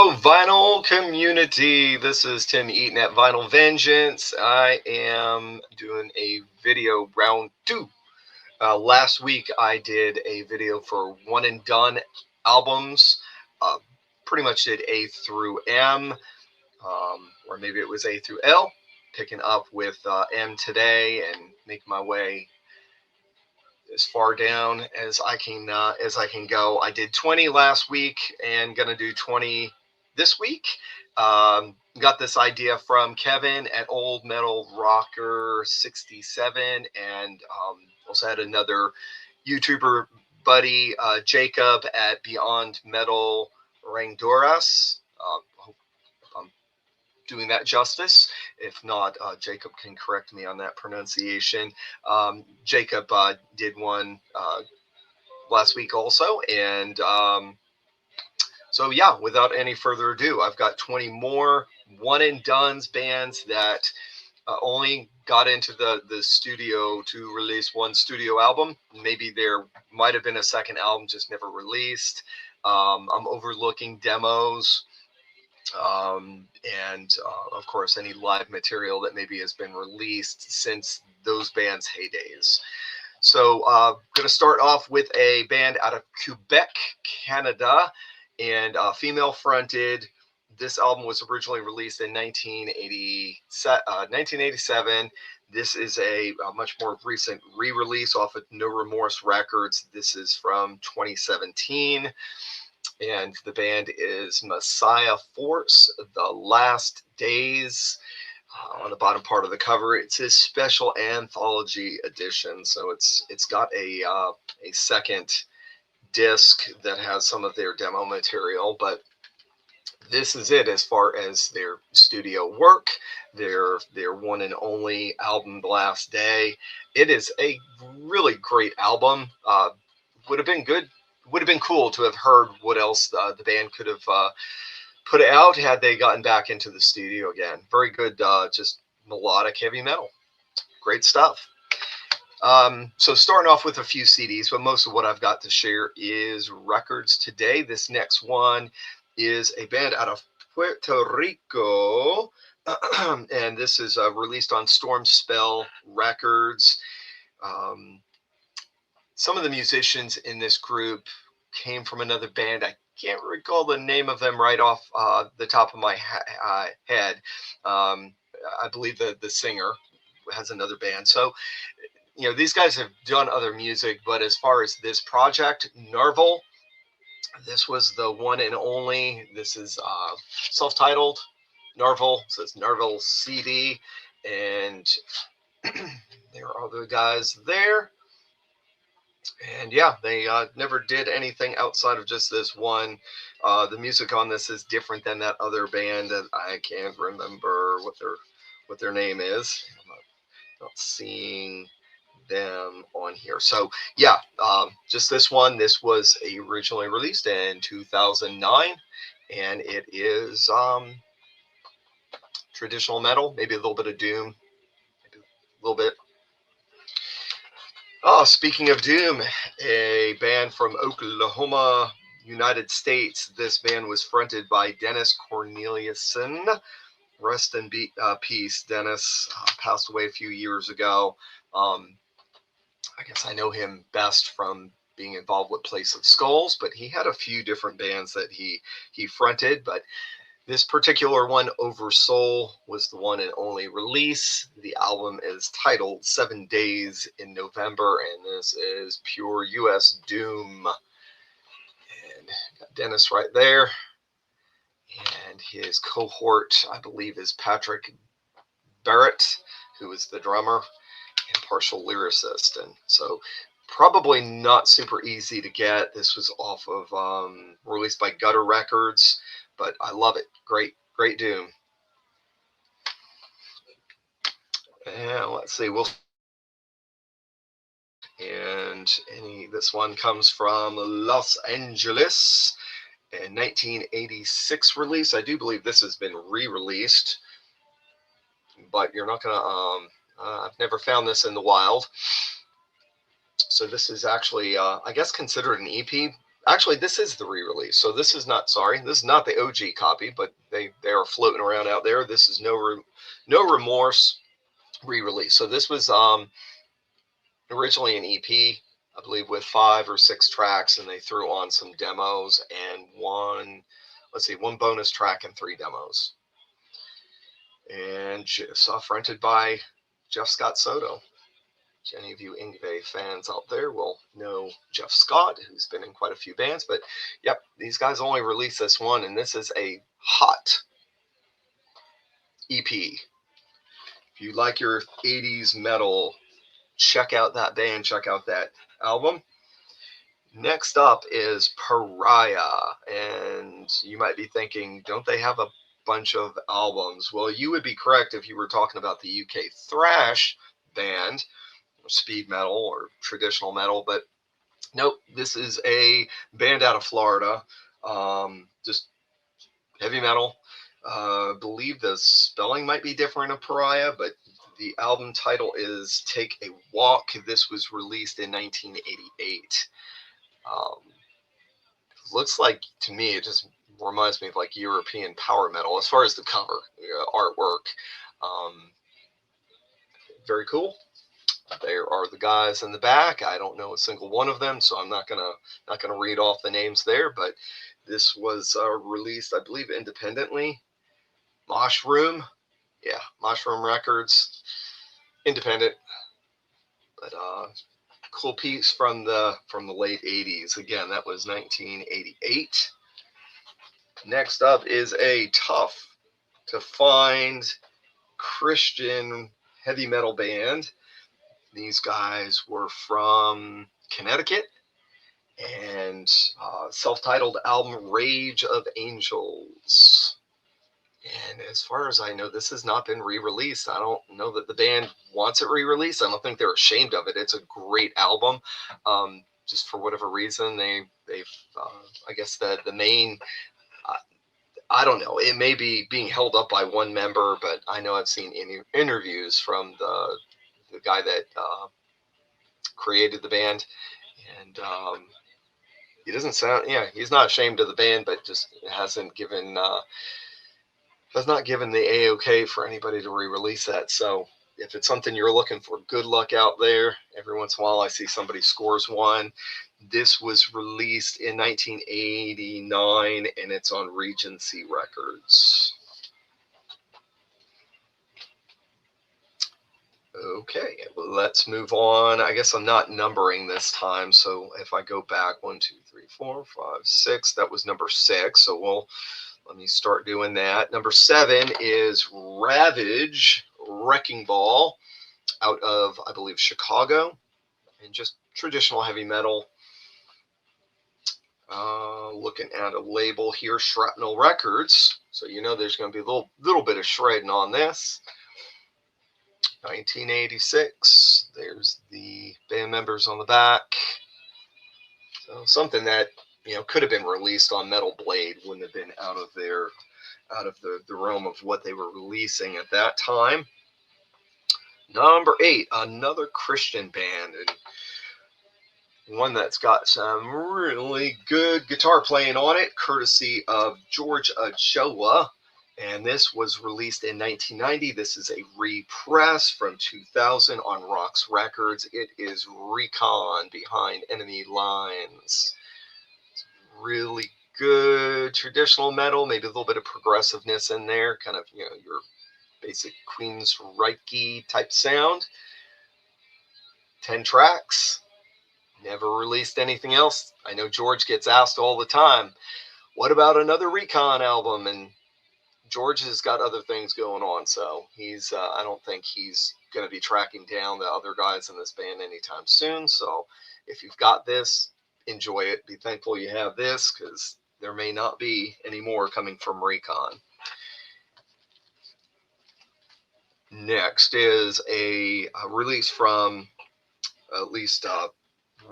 Hello, vinyl community. This is Tim Eaton at Vinyl Vengeance. I am doing a video round two. Last week I did a video for One and Done albums. Uh, Pretty much did A through M, or maybe it was A through L. Picking up with M today and making my way as far down as I can go. I did 20 last week and gonna do 20 this week. Got this idea from Kevin at Old Metal Rocker 67, and also had another YouTuber buddy, Jacob at Beyond Metal Rangdoras. Hope I'm doing that justice. If not, Jacob can correct me on that pronunciation. Jacob did one last week also. And so, yeah, without any further ado, I've got 20 more one and done's bands that only got into the studio to release one studio album. Maybe there might have been a second album just never released. I'm overlooking demos, and of course any live material that maybe has been released since those bands' heydays. So going to start off with a band out of Quebec, Canada, and female fronted. This album was originally released in 1987. This is a much more recent re-release off of No Remorse Records. This is from 2017. And the band is Messiah Force, The Last Days. On the bottom part of the cover, it's his special anthology edition. So it's got a second disc that has some of their demo material, but this is it as far as their studio work, their one and only album, The Last Day. It is a really great album. Would have been good. Would have been cool to have heard what else the band could have put out had they gotten back into the studio again. Very good, just melodic heavy metal. Great stuff. So starting off with a few CDs, but most of what I've got to share is records today. This next one is a band out of Puerto Rico, and this is released on Storm Spell Records. Some of the musicians in this group came from another band. I can't recall the name of them right off the top of my head. I believe the singer has another band. So, these guys have done other music, but as far as this project, Nerval, this was the one and only. This is self-titled. Nerval, says Nerval CD, and there are other guys there. And yeah, they never did anything outside of just this one. The music on this is different than that other band that I can't remember what their name is. I'm not seeing them on here. So yeah, just this one. This was originally released in 2009, and it is traditional metal, maybe a little bit of doom, maybe a little bit. Oh, speaking of doom, a band from Oklahoma, United States. This band was fronted by Dennis Corneliuson. Rest in peace, Dennis. Passed away a few years ago. I guess I know him best from being involved with Place of Skulls, but he had a few different bands that he fronted. But this particular one, Oversoul, was the one and only release. The album is titled 7 Days in November, and this is pure US doom. And got Dennis right there. And his cohort, I believe, is Patrick Barrett, who is the drummer and partial lyricist. And so probably not super easy to get. This was off of released by Gutter Records, but I love it. Great doom. And let's see, this one comes from Los Angeles, a 1986 release. I do believe this has been re-released, but you're not gonna I've never found this in the wild. So this is actually I guess considered an EP. Actually, this is the re-release. So this is not, sorry, this is not the OG copy, but they are floating around out there. This is No Remorse re-release. So this was originally an EP, I believe, with 5 or 6 tracks, and they threw on some demos and one bonus track and 3 demos. And soft rented by Jeff Scott Soto. Any of you Yngwie fans out there will know Jeff Scott, who's been in quite a few bands. But yep, these guys only released this one, and this is a hot EP. If you like your 80s metal, check out that band, check out that album. Next up is Pariah, and you might be thinking, don't they have a bunch of albums? Well, you would be correct if you were talking about the UK thrash band, speed metal or traditional metal, but nope, this is a band out of Florida, just heavy metal. I believe the spelling might be different of Pariah, but the album title is Take a Walk. This was released in 1988. Looks like, to me, it just reminds me of like European power metal as far as the cover artwork. Very cool. There are the guys in the back. I don't know a single one of them, so I'm not gonna read off the names there. But this was released, I believe, independently. Mushroom, yeah, Mushroom Records, independent, but cool piece from the late 80s. Again, that was 1988. Next up is a tough to find Christian heavy metal band. These guys were from Connecticut, and self-titled album Rage of Angels. And as far as I know, this has not been re-released. I don't know that the band wants it re-released. I don't think they're ashamed of it. It's a great album. Just for whatever reason, they've I guess the main, I don't know, it may be being held up by one member, but I know I've seen interviews from the guy that created the band, and he doesn't sound, he's not ashamed of the band, but just hasn't given has not given the A-OK for anybody to re-release that. So if it's something you're looking for, good luck out there. Every once in a while I see somebody scores one. This was released in 1989, and it's on Regency Records. Okay, let's move on. I guess I'm not numbering this time, so if I go back 1, 2, 3, 4, 5, 6, that was number 6. So let me start doing that. Number 7 is Ravage Wrecking Ball, out of, I believe, Chicago, and just traditional heavy metal. Looking at a label here, Shrapnel Records. So you know there's going to be a little bit of shredding on this. 1986. There's the band members on the back. So something that could have been released on Metal Blade, wouldn't have been out of the realm of what they were releasing at that time. Number 8, another Christian band, and one that's got some really good guitar playing on it, courtesy of George Ochoa. And this was released in 1990. This is a repress from 2000 on Rox Records. It is Recon, Behind Enemy Lines. It's really good traditional metal, maybe a little bit of progressiveness in there, kind of, your basic Queensryche type sound. 10 tracks. Never released anything else. I know George gets asked all the time, what about another Recon album? And George has got other things going on, so he's I don't think he's going to be tracking down the other guys in this band anytime soon. So if you've got this, enjoy it. Be thankful you have this, because there may not be any more coming from Recon. Next is a release from at least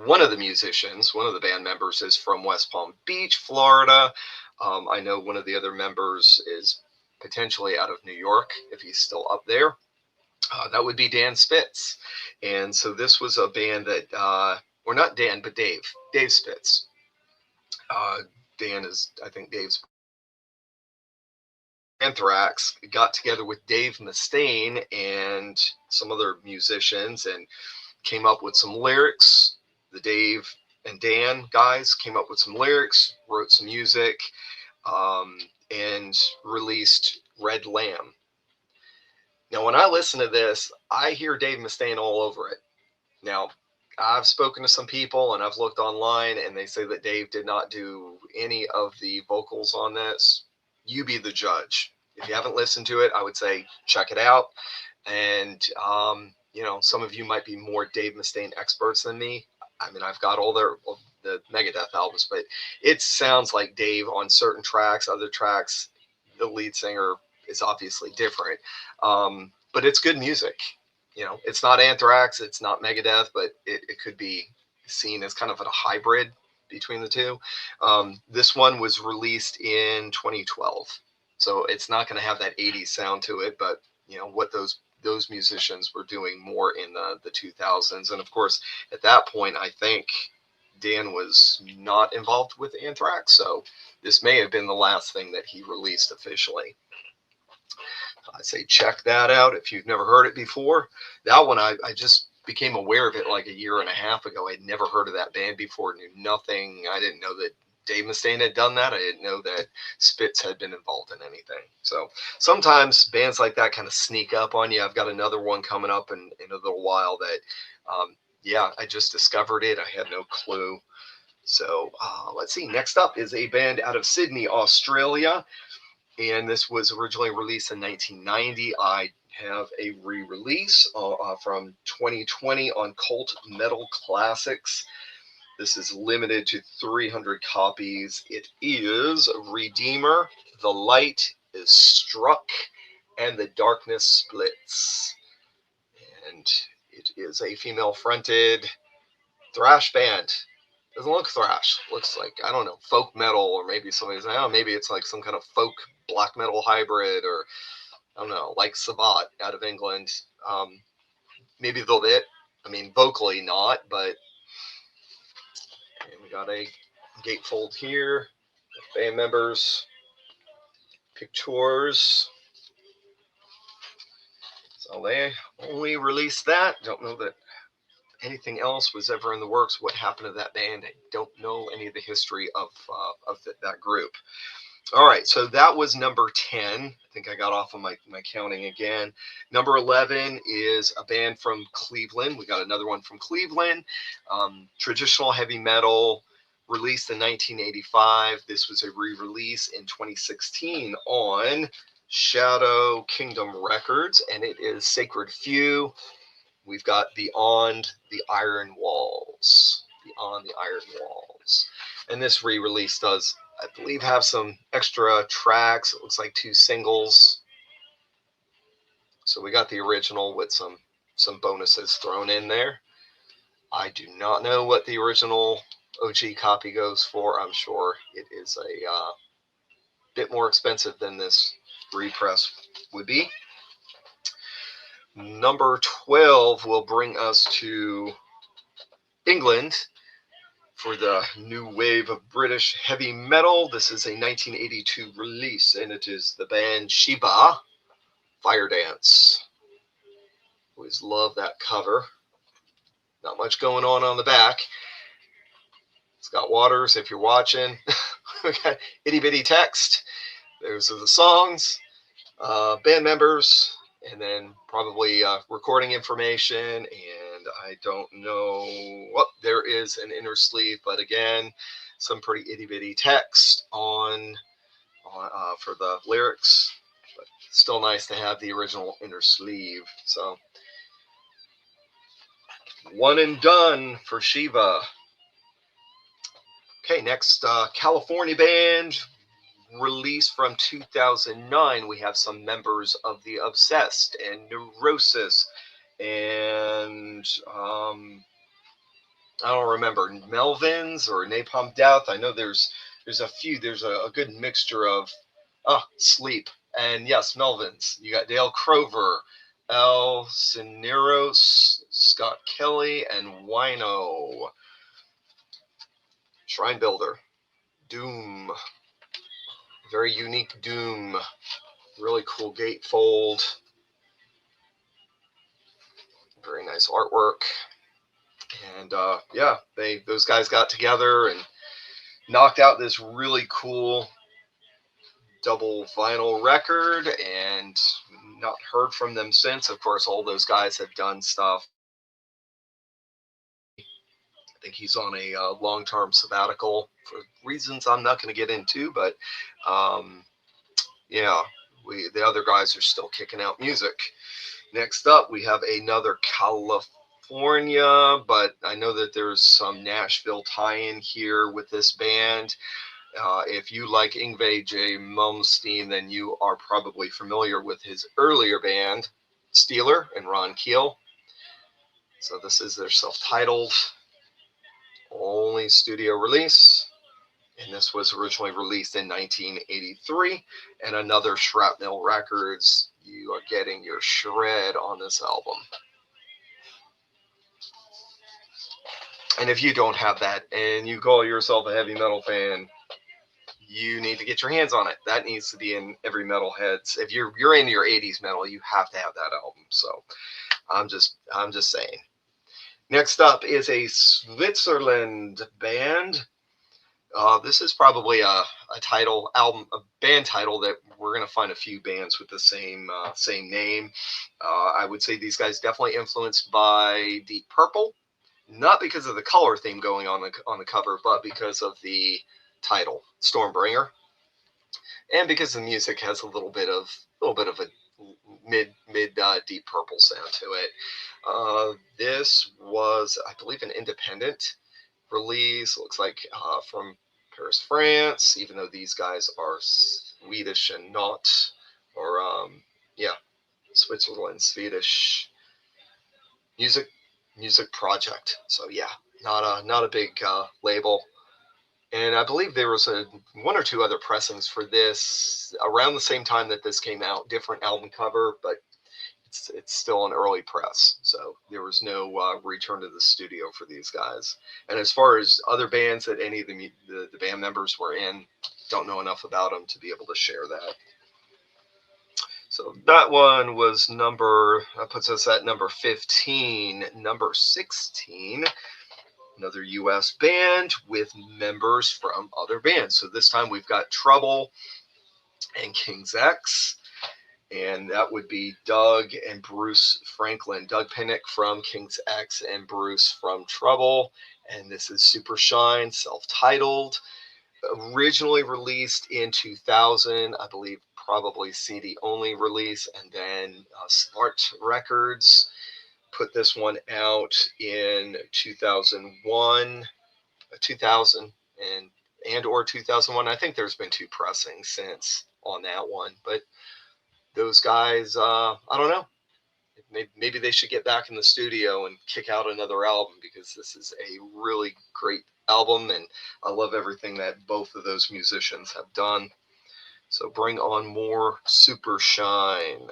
one of the musicians, one of the band members is from West Palm Beach, Florida. I know one of the other members is potentially out of New York, if he's still up there. That would be Dan Spitz. And so this was a band that, or not Dan, but Dave Spitz. Dan is, I think Dave's Anthrax got together with Dave Mustaine and some other musicians and came up with some lyrics. The Dave and Dan guys came up with some lyrics, wrote some music, and released Red Lamb. Now, when I listen to this, I hear Dave Mustaine all over it. Now, I've spoken to some people and I've looked online and they say that Dave did not do any of the vocals on this. You be the judge. If you haven't listened to it, I would say check it out. And, some of you might be more Dave Mustaine experts than me. I mean, I've got all the Megadeth albums, but it sounds like Dave on certain tracks. Other tracks, the lead singer is obviously different. But it's good music. It's not Anthrax, it's not Megadeth, but it could be seen as kind of a hybrid between the two. This one was released in 2012, so it's not going to have that 80s sound to it, but what those musicians were doing more in the 2000s. And of course, at that point, I think Dan was not involved with Anthrax, so this may have been the last thing that he released officially. I say check that out if you've never heard it before. That one, I just became aware of it like a year and a half ago. I'd never heard of that band before, knew nothing. I didn't know that Dave Mustaine had done that. I didn't know that Spitz had been involved in anything. So sometimes bands like that kind of sneak up on you. I've got another one coming up in a little while that, I just discovered it. I had no clue. So let's see. Next up is a band out of Sydney, Australia. And this was originally released in 1990. I have a re-release from 2020 on Cult Metal Classics. This is limited to 300 copies. It is Redeemer, The Light is Struck, and the Darkness Splits. And it is a female-fronted thrash band. Doesn't look thrash. Looks like, I don't know, folk metal, or maybe somebody's, maybe it's like some kind of folk black metal hybrid, or I don't know, like Sabbat out of England. Maybe they'll hit. I mean, vocally not, but we got a gatefold here. Band members, pictures. So they only released that. Don't know that anything else was ever in the works. What happened to that band? I don't know any of the history of that group. All right, so that was number 10. I think I got off on my counting again. Number 11 is a band from Cleveland. We got another one from Cleveland. Traditional heavy metal, released in 1985. This was a re-release in 2016 on Shadow Kingdom Records, and it is Sacred Few. We've got Beyond the Iron Walls. Beyond the Iron Walls. And this re-release does, I believe, have some extra tracks. It looks like 2 singles. So we got the original with some bonuses thrown in there. I do not know what the original OG copy goes for. I'm sure it is a bit more expensive than this repress would be. Number 12 will bring us to England for the new wave of British heavy metal. This is a 1982 release, and it is the band Shiva, Fire Dance. Always love that cover. Not much going on the back. Scott Waters, if you're watching, we got itty bitty text. Those are the songs, band members, and then probably recording information. And I don't know what there is an inner sleeve, but again, some pretty itty bitty text on for the lyrics. But still nice to have the original inner sleeve. So one and done for Shiva. Okay, next California band, release from 2009. We have some members of the Obsessed and Neurosis, and I don't remember, Melvins or Napalm Death. I know there's a few. There's a good mixture of Sleep, and yes, Melvins. You got Dale Crover, El Cineros, Scott Kelly, and Wino. Shrine Builder. Doom. Very unique Doom. Really cool gatefold. Very nice artwork. And yeah, those guys got together and knocked out this really cool double vinyl record, and not heard from them since. Of course, all those guys have done stuff. I think he's on a long-term sabbatical for reasons I'm not going to get into, but yeah, the other guys are still kicking out music. Next up, we have another California, but I know that there's some Nashville tie-in here with this band. If you like Yngwie J. Malmsteen, then you are probably familiar with his earlier band, Steeler and Ron Keel. So this is their self-titled, only studio release. And this was originally released in 1983. And another Shrapnel Records. You are getting your shred on this album. And if you don't have that and you call yourself a heavy metal fan, you need to get your hands on it. That needs to be in every metalhead's. If you're into your 80s metal, you have to have that album. So I'm just saying. Next up is a Switzerland band. This is probably a band title that we're gonna find a few bands with the same name. I would say these guys definitely influenced by Deep Purple, not because of the color theme going on the cover, but because of the title, Stormbringer, and because the music has a little bit of a mid Deep Purple sound to it. This was, I believe, an independent release. Looks like from Paris, France, even though these guys are Swedish and not, or yeah, Switzerland, Swedish music project. So yeah, not a big label. And I believe there was one or two other pressings for this around the same time that this came out, different album cover, but it's still an early press. So there was no return to the studio for these guys. And as far as other bands that any of the band members were in, don't know enough about them to be able to share that. So that one was puts us at number 15. Number 16, another U.S. band with members from other bands. So this time we've got Trouble and King's X, and that would be Doug and Bruce Franklin. Doug Pinnick from King's X and Bruce from Trouble. And this is Super Shine, self-titled, originally released in 2000, I believe probably CD only release, and then Smart Records put this one out in 2001, 2000 and or 2001. I think there's been two pressings since on that one, but those guys, I don't know. Maybe they should get back in the studio and kick out another album, because this is a really great album, and I love everything that both of those musicians have done. So bring on more Super Shine.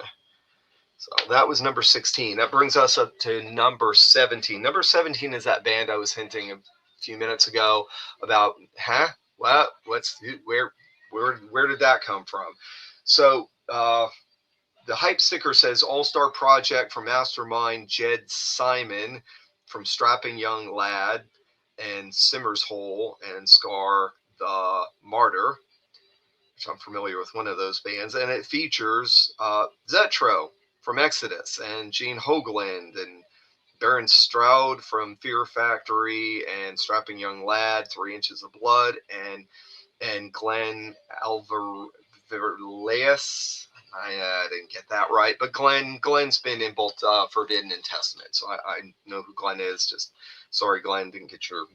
So that was number 16. That brings us up to number 17. Number 17 is that band I was hinting a few minutes ago about. What? Where did that come from? So the hype sticker says All-Star Project from Mastermind Jed Simon, from Strapping Young Lad and Simmer's Hole and Scar the Martyr, which I'm familiar with one of those bands. And it features Zetro from Exodus, and Gene Hogland, and Baron Stroud from Fear Factory, and Strapping Young Lad, 3 Inches of Blood, and Glenn Alvarez. I didn't get that right, but Glenn's been in both Forbidden and Testament, so I know who Glenn is. Just sorry, Glenn, didn't get your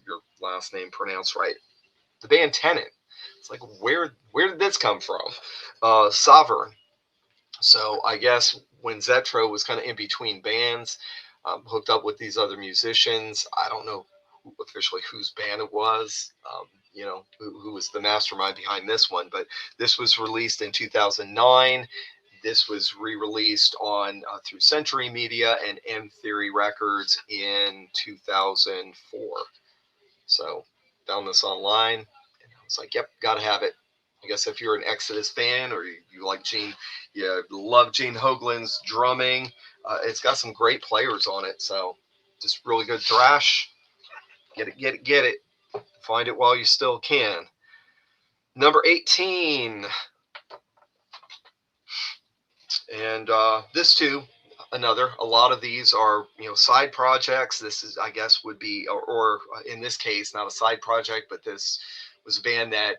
last name pronounced right. The band Tenet. It's like, where did this come from? Sovereign. So I guess when Zetro was kind of in between bands, hooked up with these other musicians. I don't know officially whose band it was. Who was the mastermind behind this one, but this was released in 2009. This was re-released on through Century Media and M Theory Records in 2004. So found this online, and I It's like, yep, got to have it. I guess if you're an Exodus fan or you like Gene, you love Gene Hoglan's drumming, it's got some great players on it. So just really good thrash. Get it, get it, get it. Find it while you still can. Number 18. And this too, a lot of these are, side projects. This is, I guess, would be, or in this case, not a side project, but this was a band that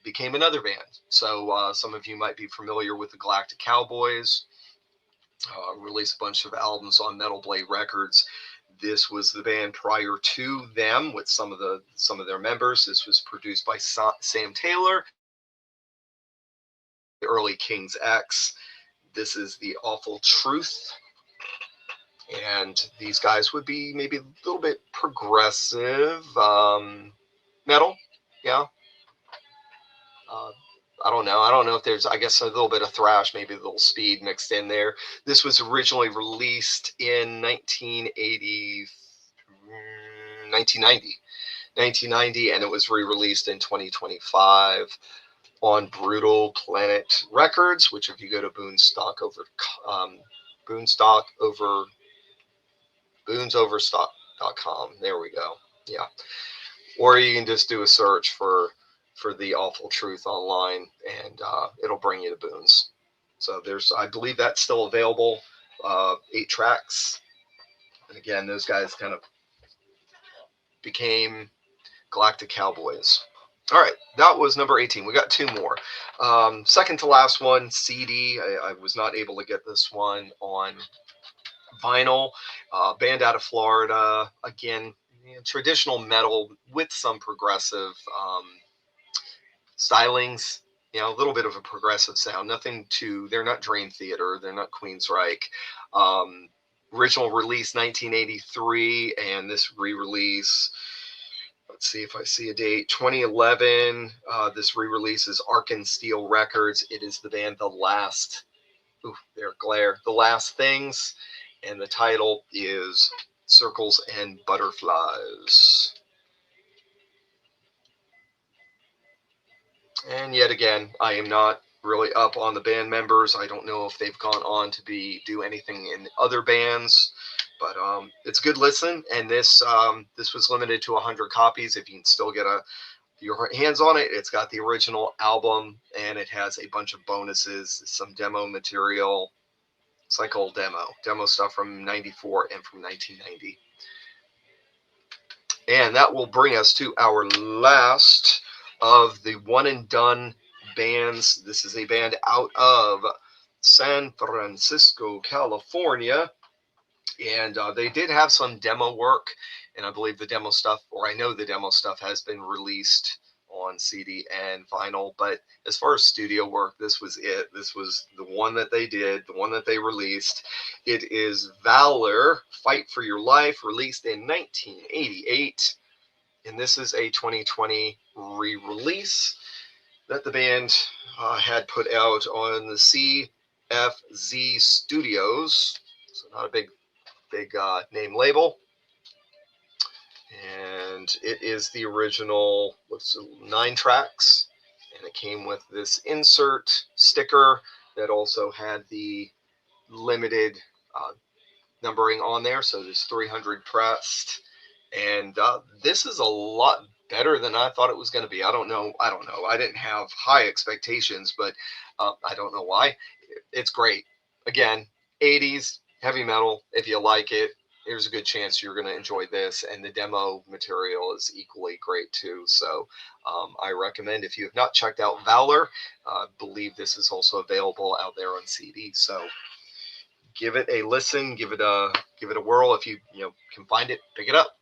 became another band. So some of you might be familiar with the Galactic Cowboys. Released a bunch of albums on Metal Blade Records. This was the band prior to them with some of their members. This was produced by Sam Taylor, the early King's X. This is The Awful Truth. And these guys would be maybe a little bit progressive metal. Yeah. I don't know. I don't know if there's, I guess, a little bit of thrash, maybe a little speed mixed in there. This was originally released in 1990, and it was re-released in 2025 on Brutal Planet Records, which if you go to boonsoverstock.com, there we go. Yeah. Or you can just do a search for The Awful Truth online, and it'll bring you to Boone's. So I believe that's still available, 8 tracks. And again, those guys kind of became Galactic Cowboys. All right, that was number 18. We got 2 more. Second to last one, CD. I was not able to get this one on vinyl. Band out of Florida. Again, traditional metal with some progressive stylings, a little bit of a progressive sound. They're not Dream Theater, they're not Queensryche. Original release 1983, and this re-release, let's see if I see a date, 2011. This re-release is Arkensteel Records. It is the band The Last Things, and the title is Circles and Butterflies. And yet again, I am not really up on the band members. I don't know if they've gone on to do anything in other bands, but it's a good listen. And this was limited to 100 copies. If you can still get your hands on it, it's got the original album, and it has a bunch of bonuses, some demo material. It's like old demo stuff from 94 and from 1990. And that will bring us to our last of the one and done bands. This is a band out of San Francisco, California. And they did have some demo work. And I believe the demo stuff, or I know the demo stuff has been released on CD and vinyl. But as far as studio work, this was it. This was the one that they did, the one that they released. It is Valor, Fight for Your Life, released in 1988. And this is a 2020 re-release that the band had put out on the CFZ Studios. So not a big name label. And it is the original 9 tracks, and it came with this insert sticker that also had the limited numbering on there. So there's 300 pressed, and this is a lot better than I thought it was going to be. I don't know. I didn't have high expectations, but I don't know why. It's great. Again, 80s heavy metal. If you like it, there's a good chance you're going to enjoy this, and the demo material is equally great too. So I recommend, if you have not checked out Valor, I believe this is also available out there on CD. So give it a listen, give it a whirl. If you can find it, pick it up.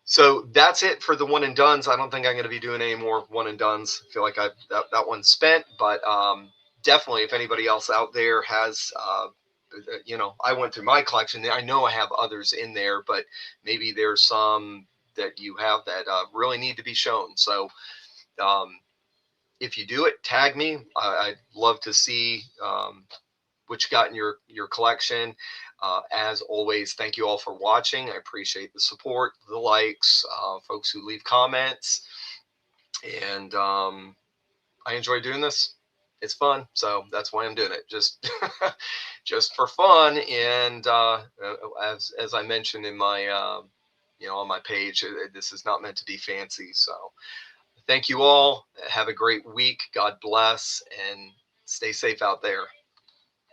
So that's it for the one and dones. I don't think I'm going to be doing any more one and dones. I feel like that one's spent, but definitely if anybody else out there has I went through my collection. I know I have others in there, but maybe there's some that you have that really need to be shown. So if you do it, tag me. I'd love to see what you got in your collection. As always, thank you all for watching. I appreciate the support, the likes, folks who leave comments. And I enjoy doing this. It's fun, so that's why I'm doing it. Just just for fun. And as I mentioned in my on my page, this is not meant to be fancy. So thank you all. Have a great week. God bless, and stay safe out there.